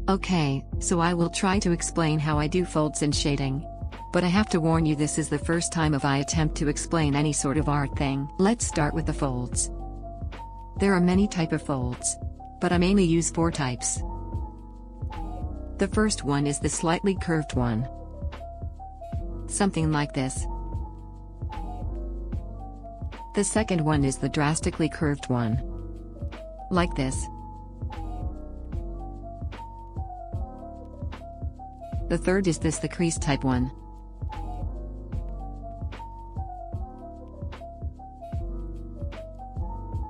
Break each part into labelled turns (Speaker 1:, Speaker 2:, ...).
Speaker 1: Okay, so I will try to explain how I do folds and shading. But I have to warn you, this is the first time of I attempt to explain any sort of art thing. Let's start with the folds. There are many type of folds, but I mainly use 4 types. The first one is the slightly curved one. Something like this. The second one is the drastically curved one. Like this. The third is the crease type one.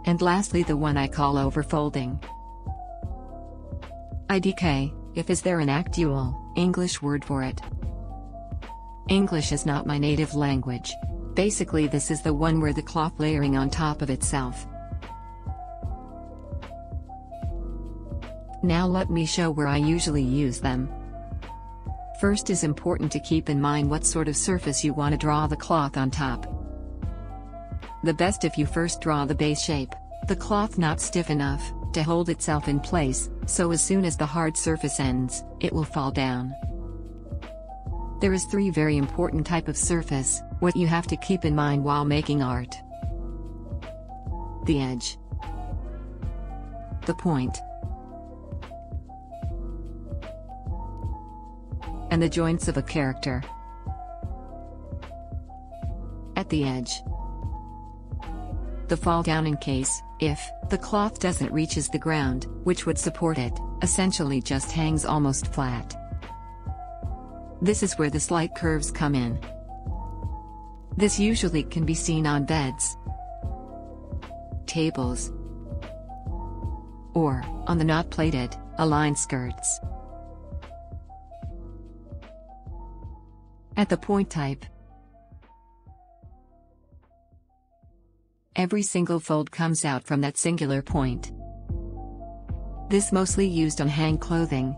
Speaker 1: And lastly, the one I call overfolding. IDK, if is there an actual English word for it? English is not my native language. Basically, this is the one where the cloth layering on top of itself. Now let me show where I usually use them. First, is important to keep in mind what sort of surface you want to draw the cloth on top. The best if you first draw the base shape, the cloth not stiff enough to hold itself in place, so as soon as the hard surface ends, it will fall down. There is 3 very important type of surface, what you have to keep in mind while making art. The edge. The point. And the joints of a character. At the edge. The fall down in case, if, the cloth doesn't reaches the ground, which would support it, essentially just hangs almost flat. This is where the slight curves come in. This usually can be seen on beds, tables, or, on the not plated, aligned skirts. At the point type, every single fold comes out from that singular point. This mostly used on hang clothing,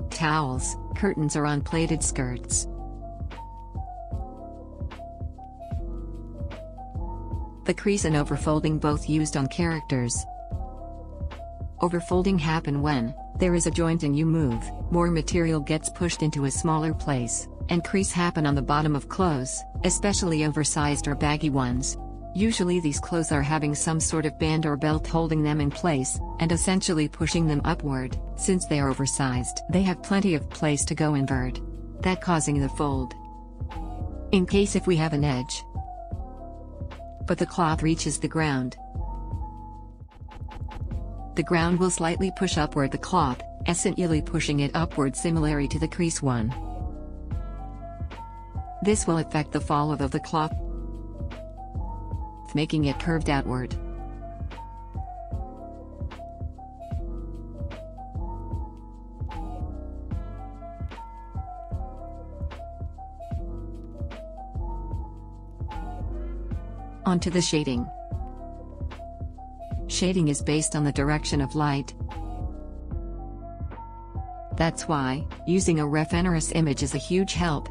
Speaker 1: towels, curtains, or on plaited skirts. The crease and overfolding both used on characters. Overfolding happen when there is a joint and you move, more material gets pushed into a smaller place, and crease happen on the bottom of clothes, especially oversized or baggy ones. Usually these clothes are having some sort of band or belt holding them in place, and essentially pushing them upward. Since they are oversized, they have plenty of place to go invert, that causing the fold. In case if we have an edge, but the cloth reaches the ground, the ground will slightly push upward the cloth, essentially pushing it upward similarly to the crease one. This will affect the fall of the cloth, making it curved outward. Onto the shading. Shading is based on the direction of light. That's why, using a reference image is a huge help.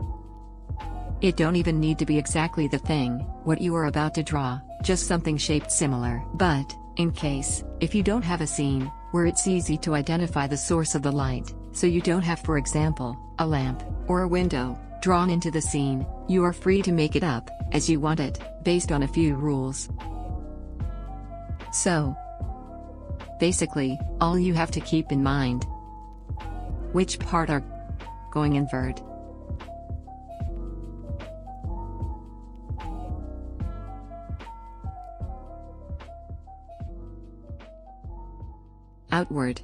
Speaker 1: It don't even need to be exactly the thing, what you are about to draw, just something shaped similar. But, in case, if you don't have a scene, where it's easy to identify the source of the light, so you don't have, for example, a lamp, or a window, drawn into the scene, you are free to make it up, as you want it, based on a few rules. So, basically, all you have to keep in mind, which part are going invert. Outward.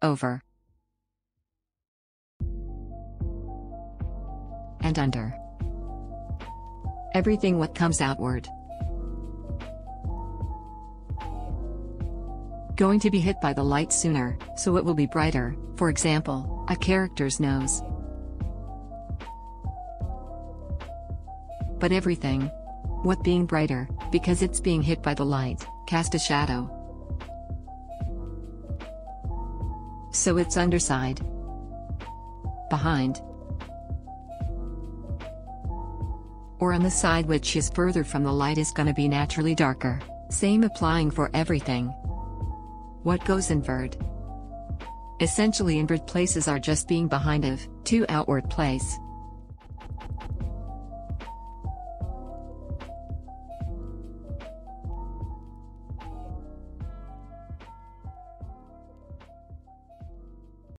Speaker 1: Over. And under. Everything what comes outward. Going to be hit by the light sooner, so it will be brighter, for example, a character's nose. But everything, what being brighter, because it's being hit by the light, cast a shadow. So it's underside, or on the side which is further from the light is gonna be naturally darker. Same applying for everything. What goes invert? Essentially invert places are just being behind of, to outward place.